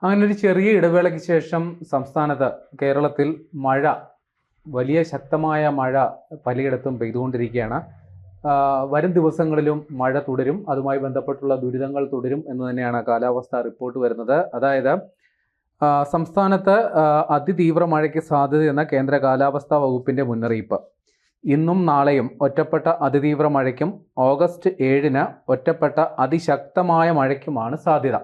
അങ്ങനെ ഒരു ചെറിയ ഇടവേളയ്ക്ക് ശേഷം സംസ്ഥാനത്ത് കേരളത്തിൽ മഴ വലിയ ശക്തമായ മഴ പലയിടത്തും പെയ്തുകൊണ്ടിരിക്കുകയാണ്. വരും ദിവസങ്ങളിലും മഴ തുടരും, അതുമായി ബന്ധപ്പെട്ടുള്ള ദുരിതങ്ങൾ തുടരും എന്ന് തന്നെയാണ് കാലാവസ്ഥ റിപ്പോർട്ട് വരുന്നത്. അതായത് സംസ്ഥാനത്ത് അതിതീവ്ര മഴയ്ക്ക് സാധ്യതയെന്ന കേന്ദ്ര കാലാവസ്ഥാ വകുപ്പിൻ്റെ മുന്നറിയിപ്പ്. ഇന്നും നാളെയും ഒറ്റപ്പെട്ട അതിതീവ്ര മഴയ്ക്കും ഓഗസ്റ്റ് 7-ന് ഒറ്റപ്പെട്ട അതിശക്തമായ മഴയ്ക്കുമാണ് സാധ്യത.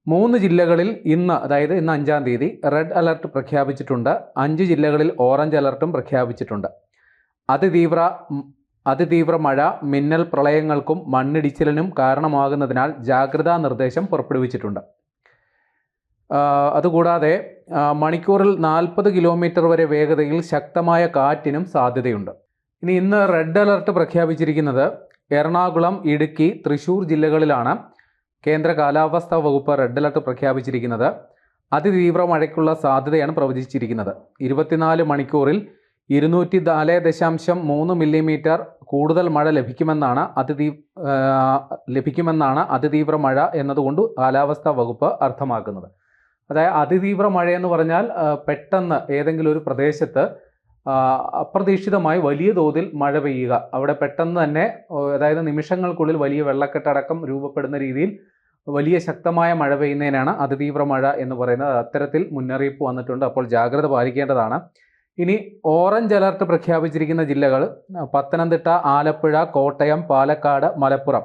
3 ജില്ലകളിൽ ഇന്ന്, അതായത് ഇന്ന് 5-ാം തീയതി റെഡ് അലർട്ട് പ്രഖ്യാപിച്ചിട്ടുണ്ട്. 5 ജില്ലകളിൽ ഓറഞ്ച് അലർട്ടും പ്രഖ്യാപിച്ചിട്ടുണ്ട്. അതിതീവ്ര മഴ മിന്നൽ പ്രളയങ്ങൾക്കും മണ്ണിടിച്ചിലിനും കാരണമാകുന്നതിനാൽ ജാഗ്രതാ നിർദ്ദേശം പുറപ്പെടുവിച്ചിട്ടുണ്ട്. അതുകൂടാതെ മണിക്കൂറിൽ 40 കിലോമീറ്റർ വരെ വേഗതയിൽ ശക്തമായ കാറ്റിനും സാധ്യതയുണ്ട്. ഇന്ന് റെഡ് അലർട്ട് പ്രഖ്യാപിച്ചിരിക്കുന്നത് എറണാകുളം, ഇടുക്കി, തൃശ്ശൂർ ജില്ലകളിലാണ്. കേന്ദ്ര കാലാവസ്ഥാ വകുപ്പ് റെഡ് അലർട്ട് പ്രഖ്യാപിച്ചിരിക്കുന്നത്. അതിതീവ്ര മഴയ്ക്കുള്ള സാധ്യതയാണ് പ്രവചിച്ചിരിക്കുന്നത്. 24 മണിക്കൂറിൽ 204.3 മില്ലിമീറ്റർ കൂടുതൽ മഴ ലഭിക്കുമെന്നാണ് അതിതീവ്ര മഴ എന്നതുകൊണ്ട് കാലാവസ്ഥാ വകുപ്പ് അർത്ഥമാക്കുന്നത്. അതായത് അതിതീവ്ര മഴയെന്ന് പറഞ്ഞാൽ പെട്ടെന്ന് ഏതെങ്കിലും ഒരു പ്രദേശത്ത് അപ്രതീക്ഷിതമായി വലിയ തോതിൽ മഴ പെയ്യുക, അവിടെ പെട്ടെന്ന് തന്നെ, അതായത് നിമിഷങ്ങൾക്കുള്ളിൽ വലിയ വെള്ളക്കെട്ടടക്കം രൂപപ്പെടുന്ന രീതിയിൽ വലിയ ശക്തമായ മഴ പെയ്യുന്നതിനാണ് അതിതീവ്ര മഴ എന്ന് പറയുന്നത്. അത്തരത്തിൽ മുന്നറിയിപ്പ് വന്നിട്ടുണ്ട്. അപ്പോൾ ജാഗ്രത പാലിക്കേണ്ടതാണ്. ഇനി ഓറഞ്ച് അലർട്ട് പ്രഖ്യാപിച്ചിരിക്കുന്ന ജില്ലകൾ പത്തനംതിട്ട, ആലപ്പുഴ, കോട്ടയം, പാലക്കാട്, മലപ്പുറം.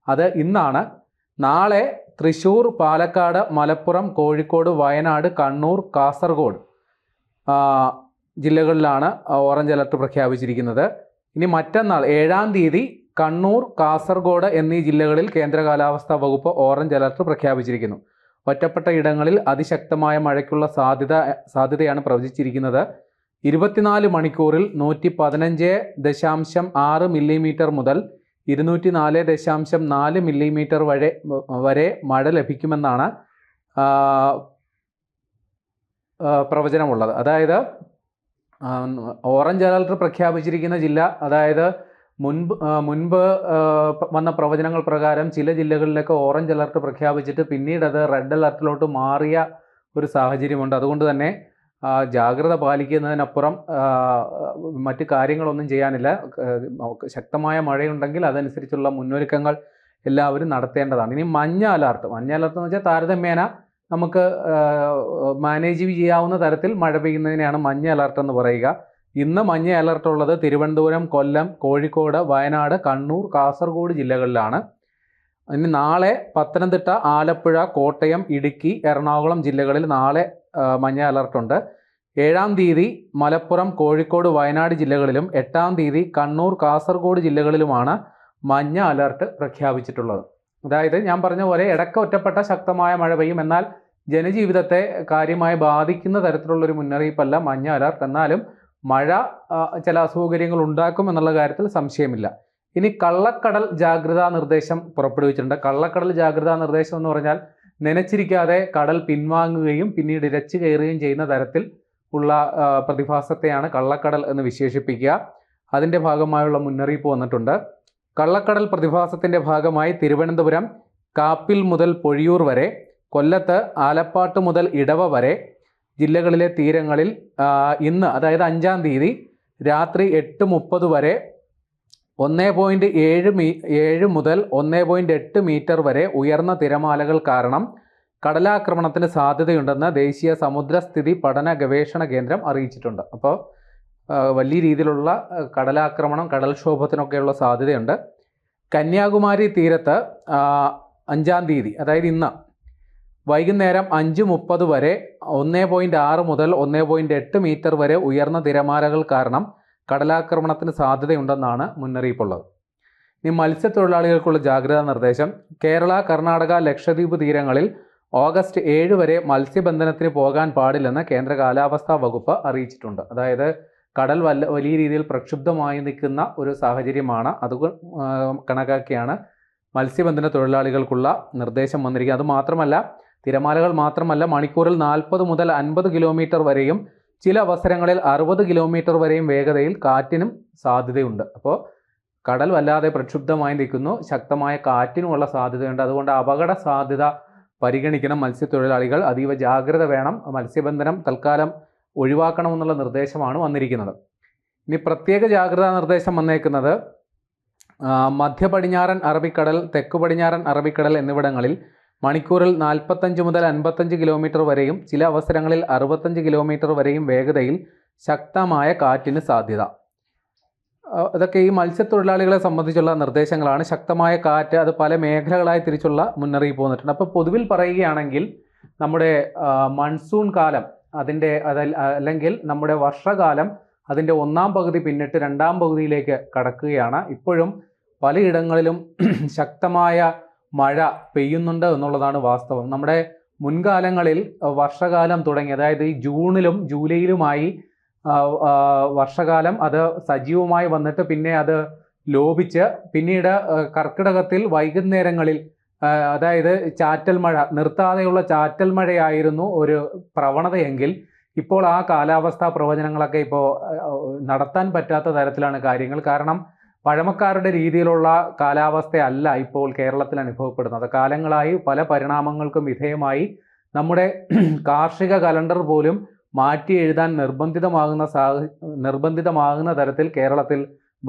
അത് ഇന്നാണ്. നാളെ തൃശ്ശൂർ, പാലക്കാട്, മലപ്പുറം, കോഴിക്കോട്, വയനാട്, കണ്ണൂർ, കാസർഗോഡ് ജില്ലകളിലാണ് ഓറഞ്ച് അലർട്ട് പ്രഖ്യാപിച്ചിരിക്കുന്നത്. ഇനി മറ്റന്നാൾ 7-ാം തീയതി കണ്ണൂർ, കാസർഗോഡ് എന്നീ ജില്ലകളിൽ കേന്ദ്ര കാലാവസ്ഥാ വകുപ്പ് ഓറഞ്ച് അലർട്ട് പ്രഖ്യാപിച്ചിരിക്കുന്നു. ഒറ്റപ്പെട്ട ഇടങ്ങളിൽ അതിശക്തമായ മഴയ്ക്കുള്ള സാധ്യതയാണ് പ്രവചിച്ചിരിക്കുന്നത്. 24 മണിക്കൂറിൽ 115.6 മില്ലിമീറ്റർ മുതൽ 204.4 മില്ലിമീറ്റർ വരെ മഴ ലഭിക്കുമെന്നാണ് പ്രവചനമുള്ളത്. അതായത് ഓറഞ്ച് അലർട്ട് പ്രഖ്യാപിച്ചിരിക്കുന്ന ജില്ല, അതായത് മുൻപ് വന്ന പ്രവചനങ്ങൾ പ്രകാരം ചില ജില്ലകളിലൊക്കെ ഓറഞ്ച് അലർട്ട് പ്രഖ്യാപിച്ചിട്ട് പിന്നീട് അത് റെഡ് അലർട്ടിലോട്ട് മാറിയ ഒരു സാഹചര്യമുണ്ട്. അതുകൊണ്ട് തന്നെ ജാഗ്രത പാലിക്കുന്നതിനപ്പുറം മറ്റ് കാര്യങ്ങളൊന്നും ചെയ്യാനില്ല. ശക്തമായ മഴയുണ്ടെങ്കിൽ അതനുസരിച്ചുള്ള മുന്നൊരുക്കങ്ങൾ എല്ലാവരും നടത്തേണ്ടതാണ്. ഇനി മഞ്ഞ അലർട്ട് എന്ന് വെച്ചാൽ താരതമ്യേന നമുക്ക് മാനേജ് ചെയ്യാവുന്ന തരത്തിൽ മഴ പെയ്യുന്നതിനെയാണ് മഞ്ഞ അലർട്ട് എന്ന് പറയുക. ഇന്ന് മഞ്ഞ അലർട്ട് ഉള്ളത് തിരുവനന്തപുരം, കൊല്ലം, കോഴിക്കോട്, വയനാട്, കണ്ണൂർ, കാസർഗോഡ് ജില്ലകളിലാണ്. ഇനി നാളെ പത്തനംതിട്ട, ആലപ്പുഴ, കോട്ടയം, ഇടുക്കി, എറണാകുളം ജില്ലകളിൽ നാളെ മഞ്ഞ അലർട്ടുണ്ട്. 7-ാം തീയതി മലപ്പുറം, കോഴിക്കോട്, വയനാട് ജില്ലകളിലും 8-ാം തീയതി കണ്ണൂർ, കാസർഗോഡ് ജില്ലകളിലുമാണ് മഞ്ഞ അലർട്ട് പ്രഖ്യാപിച്ചിട്ടുള്ളത്. അതായത് ഞാൻ പറഞ്ഞ പോലെ ഇടയ്ക്ക് ഒറ്റപ്പെട്ട ശക്തമായ മഴ പെയ്യും, എന്നാൽ ജനജീവിതത്തെ കാര്യമായി ബാധിക്കുന്ന തരത്തിലുള്ളൊരു മുന്നറിയിപ്പല്ല മഞ്ഞ അലർട്ട്. എന്നാലും മഴ ചില അസൗകര്യങ്ങൾ ഉണ്ടാക്കും എന്നുള്ള കാര്യത്തിൽ സംശയമില്ല. ഇനി കള്ളക്കടൽ ജാഗ്രതാ നിർദ്ദേശം പുറപ്പെടുവിച്ചിട്ടുണ്ട്. കള്ളക്കടൽ ജാഗ്രതാ നിർദ്ദേശം എന്ന് പറഞ്ഞാൽ നനച്ചിരിക്കാതെ കടൽ പിൻവാങ്ങുകയും പിന്നീട് ഇരച്ചു കയറുകയും ചെയ്യുന്ന തരത്തിൽ ഉള്ള പ്രതിഭാസത്തെയാണ് കള്ളക്കടൽ എന്ന് വിശേഷിപ്പിക്കുക. അതിൻ്റെ ഭാഗമായുള്ള മുന്നറിയിപ്പ് വന്നിട്ടുണ്ട്. കള്ളക്കടൽ പ്രതിഭാസത്തിൻ്റെ ഭാഗമായി തിരുവനന്തപുരം കാപ്പിൽ മുതൽ പൊഴിയൂർ വരെ, കൊല്ലത്ത് ആലപ്പാട്ട് മുതൽ ഇടവ വരെ ജില്ലകളിലെ തീരങ്ങളിൽ ഇന്ന്, അതായത് 5-ാം തീയതി രാത്രി 8:30 വരെ 1.7 മുതൽ 1.8 മീറ്റർ വരെ ഉയർന്ന തിരമാലകൾ കാരണം കടലാക്രമണത്തിന് സാധ്യതയുണ്ടെന്ന് ദേശീയ സമുദ്രസ്ഥിതി പഠന ഗവേഷണ കേന്ദ്രം അറിയിച്ചിട്ടുണ്ട്. അപ്പോൾ വലിയ രീതിയിലുള്ള കടലാക്രമണം, കടൽക്ഷോഭത്തിനൊക്കെയുള്ള സാധ്യതയുണ്ട്. കന്യാകുമാരി തീരത്ത് 5-ാം തീയതി, അതായത് ഇന്ന് വൈകുന്നേരം 5:30 വരെ 1.6 മുതൽ 1.8 മീറ്റർ വരെ ഉയർന്ന തിരമാലകൾ കാരണം കടലാക്രമണത്തിന് സാധ്യതയുണ്ടെന്നാണ് മുന്നറിയിപ്പുള്ളത്. ഇനി മത്സ്യത്തൊഴിലാളികൾക്കുള്ള ജാഗ്രതാ നിർദ്ദേശം. കേരള, കർണാടക, ലക്ഷദ്വീപ് തീരങ്ങളിൽ ഓഗസ്റ്റ് 7 വരെ മത്സ്യബന്ധനത്തിന് പോകാൻ പാടില്ലെന്ന് കേന്ദ്ര കാലാവസ്ഥാ വകുപ്പ് അറിയിച്ചിട്ടുണ്ട്. അതായത് കടൽ വലിയ രീതിയിൽ പ്രക്ഷുബ്ധമായി നിൽക്കുന്ന ഒരു സാഹചര്യമാണ്. അത് കണക്കാക്കിയാണ് മത്സ്യബന്ധന തൊഴിലാളികൾക്കുള്ള നിർദ്ദേശം വന്നിരിക്കുന്നത്. അതുമാത്രമല്ല, തിരമാലകൾ മാത്രമല്ല, മണിക്കൂറിൽ 40 മുതൽ 50 കിലോമീറ്റർ വരെയും ചില അവസരങ്ങളിൽ 60 കിലോമീറ്റർ വരെയും വേഗതയിൽ കാറ്റിനും സാധ്യതയുണ്ട്. അപ്പോൾ കടൽ വല്ലാതെ പ്രക്ഷുബ്ധമായി നിൽക്കുന്നു, ശക്തമായ കാറ്റിനുമുള്ള സാധ്യതയുണ്ട്. അതുകൊണ്ട് അപകട സാധ്യത പരിഗണിക്കണം. മത്സ്യത്തൊഴിലാളികൾ അതീവ ജാഗ്രത വേണം. മത്സ്യബന്ധനം തൽക്കാലം ഒഴിവാക്കണമെന്നുള്ള നിർദ്ദേശമാണ് വന്നിരിക്കുന്നത്. ഇനി പ്രത്യേക ജാഗ്രതാ നിർദ്ദേശം വന്നേക്കുന്നത് മധ്യ പടിഞ്ഞാറൻ അറബിക്കടൽ, തെക്ക് പടിഞ്ഞാറൻ അറബിക്കടൽ എന്നിവിടങ്ങളിൽ മണിക്കൂറിൽ 45 മുതൽ 55 കിലോമീറ്റർ വരെയും ചില അവസരങ്ങളിൽ 65 കിലോമീറ്റർ വരെയും വേഗതയിൽ ശക്തമായ കാറ്റിന് സാധ്യത. ഇതൊക്കെ ഈ മത്സ്യത്തൊഴിലാളികളെ സംബന്ധിച്ചുള്ള നിർദ്ദേശങ്ങളാണ്. ശക്തമായ കാറ്റ് അത് പല മേഖലകളായി തിരിച്ചുള്ള മുന്നറിയിപ്പ് വന്നിട്ടുണ്ട്. അപ്പോൾ പൊതുവിൽ പറയുകയാണെങ്കിൽ നമ്മുടെ മൺസൂൺ കാലം അല്ലെങ്കിൽ നമ്മുടെ വർഷകാലം അതിൻ്റെ ഒന്നാം പകുതി പിന്നിട്ട് രണ്ടാം പകുതിയിലേക്ക് കടക്കുകയാണ്. ഇപ്പോഴും പലയിടങ്ങളിലും ശക്തമായ മഴ പെയ്യുന്നുണ്ട് എന്നുള്ളതാണ് വാസ്തവം. നമ്മുടെ മുൻകാലങ്ങളിൽ വർഷകാലം തുടങ്ങി, അതായത് ഈ ജൂണിലും ജൂലൈയിലുമായി വർഷകാലം അത് സജീവമായി വന്നിട്ട് പിന്നെ അത് ലോപിച്ച് പിന്നീട് കർക്കിടകത്തിൽ വൈകുന്നേരങ്ങളിൽ അതായത് ചാറ്റൽ മഴ, നിർത്താതെയുള്ള ചാറ്റൽ മഴയായിരുന്നു ഒരു പ്രവണതയെങ്കിൽ ഇപ്പോൾ ആ കാലാവസ്ഥാ പ്രവചനങ്ങളൊക്കെ ഇപ്പോൾ നടത്താൻ പറ്റാത്ത തരത്തിലാണ് കാര്യങ്ങൾ. കാരണം പഴമക്കാരുടെ രീതിയിലുള്ള കാലാവസ്ഥയല്ല ഇപ്പോൾ കേരളത്തിൽ അനുഭവപ്പെടുന്നത്. കാലങ്ങളായി പല പരിണാമങ്ങൾക്കും വിധേയമായി നമ്മുടെ കാർഷിക കലണ്ടർ പോലും മാറ്റി എഴുതാൻ നിർബന്ധിതമാകുന്ന തരത്തിൽ കേരളത്തിൽ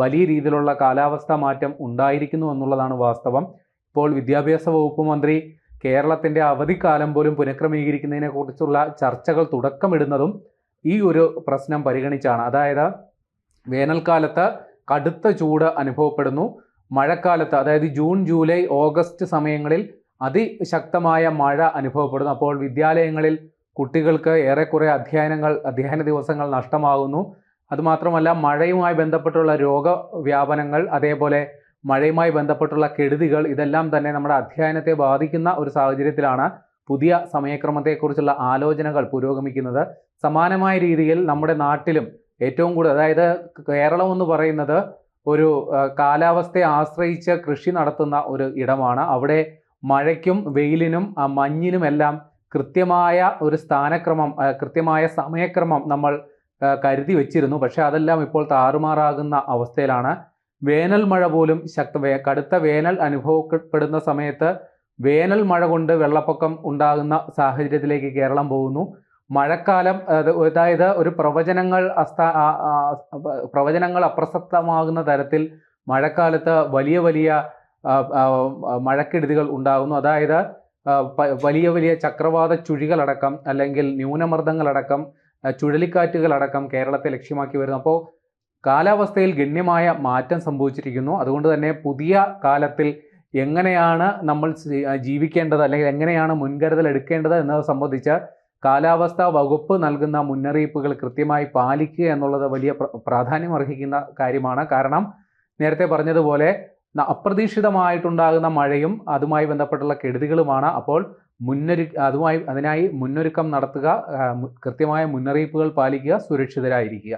വലിയ രീതിയിലുള്ള കാലാവസ്ഥാ മാറ്റം ഉണ്ടായിരിക്കുന്നു എന്നുള്ളതാണ് വാസ്തവം. ഇപ്പോൾ വിദ്യാഭ്യാസ വകുപ്പ് മന്ത്രി കേരളത്തിൻ്റെ അവധിക്കാലം പോലും പുനഃക്രമീകരിക്കുന്നതിനെ കുറിച്ചുള്ള ചർച്ചകൾ തുടക്കമിടുന്നതും ഈ ഒരു പ്രശ്നം പരിഗണിച്ചാണ്. അതായത് വേനൽക്കാലത്ത് കടുത്ത ചൂട് അനുഭവപ്പെടുന്നു, മഴക്കാലത്ത് അതായത് ജൂൺ ജൂലൈ ഓഗസ്റ്റ് സമയങ്ങളിൽ അതിശക്തമായ മഴ അനുഭവപ്പെടുന്നു. അപ്പോൾ വിദ്യാലയങ്ങളിൽ കുട്ടികൾക്ക് ഏറെക്കുറെ അധ്യയന ദിവസങ്ങൾ നഷ്ടമാകുന്നു. അതുമാത്രമല്ല മഴയുമായി ബന്ധപ്പെട്ടുള്ള രോഗവ്യാപനങ്ങൾ, അതേപോലെ മഴയുമായി ബന്ധപ്പെട്ടുള്ള കെടുതികൾ, ഇതെല്ലാം തന്നെ നമ്മുടെ അധ്യയനത്തെ ബാധിക്കുന്ന ഒരു സാഹചര്യത്തിലാണ് പുതിയ സമയക്രമത്തെക്കുറിച്ചുള്ള ആലോചനകൾ പുരോഗമിക്കുന്നത്. സമാനമായ രീതിയിൽ നമ്മുടെ നാട്ടിലും ഏറ്റവും കൂടുതൽ, അതായത് കേരളം എന്ന് പറയുന്നത് ഒരു കാലാവസ്ഥയെ ആശ്രയിച്ച് കൃഷി നടത്തുന്ന ഒരു ഇടമാണ്. അവിടെ മഴയ്ക്കും വെയിലിനും മഞ്ഞിനുമെല്ലാം കൃത്യമായ ഒരു സ്ഥാനക്രമം, കൃത്യമായ സമയക്രമം നമ്മൾ കരുതി വെച്ചിരുന്നു. പക്ഷേ അതെല്ലാം ഇപ്പോൾ താറുമാറാകുന്ന അവസ്ഥയിലാണ്. വേനൽ മഴ പോലും കടുത്ത വേനൽ അനുഭവപ്പെടുന്ന സമയത്ത് വേനൽ മഴ കൊണ്ട് വെള്ളപ്പൊക്കം ഉണ്ടാകുന്ന സാഹചര്യത്തിലേക്ക് കേരളം പോകുന്നു. മഴക്കാലം അതായത് ഒരു പ്രവചനങ്ങൾ അപ്രസക്തമാകുന്ന തരത്തിൽ മഴക്കാലത്ത് വലിയ വലിയ മഴക്കെടുതികൾ ഉണ്ടാകുന്നു. അതായത് വലിയ വലിയ ചക്രവാത ചുഴികളടക്കം അല്ലെങ്കിൽ ന്യൂനമർദ്ദങ്ങളടക്കം ചുഴലിക്കാറ്റുകളടക്കം കേരളത്തെ ലക്ഷ്യമാക്കി വരുന്നു. അപ്പോൾ കാലാവസ്ഥയിൽ ഗണ്യമായ മാറ്റം സംഭവിച്ചിരിക്കുന്നു. അതുകൊണ്ട് തന്നെ പുതിയ കാലത്തിൽ എങ്ങനെയാണ് നമ്മൾ ജീവിക്കേണ്ടത് അല്ലെങ്കിൽ എങ്ങനെയാണ് മുൻകരുതൽ എടുക്കേണ്ടത് എന്നത് സംബന്ധിച്ച് കാലാവസ്ഥാ വകുപ്പ് നൽകുന്ന മുന്നറിയിപ്പുകൾ കൃത്യമായി പാലിക്കുക എന്നുള്ളത് വലിയ പ്രാധാന്യം അർഹിക്കുന്ന കാര്യമാണ്. കാരണം നേരത്തെ പറഞ്ഞതുപോലെ അപ്രതീക്ഷിതമായിട്ടുണ്ടാകുന്ന മഴയും അതുമായി ബന്ധപ്പെട്ടുള്ള കെടുതികളുമാണ്. അപ്പോൾ അതിനായി മുന്നൊരുക്കം നടത്തുക, കൃത്യമായ മുന്നറിയിപ്പുകൾ പാലിക്കുക, സുരക്ഷിതരായിരിക്കുക.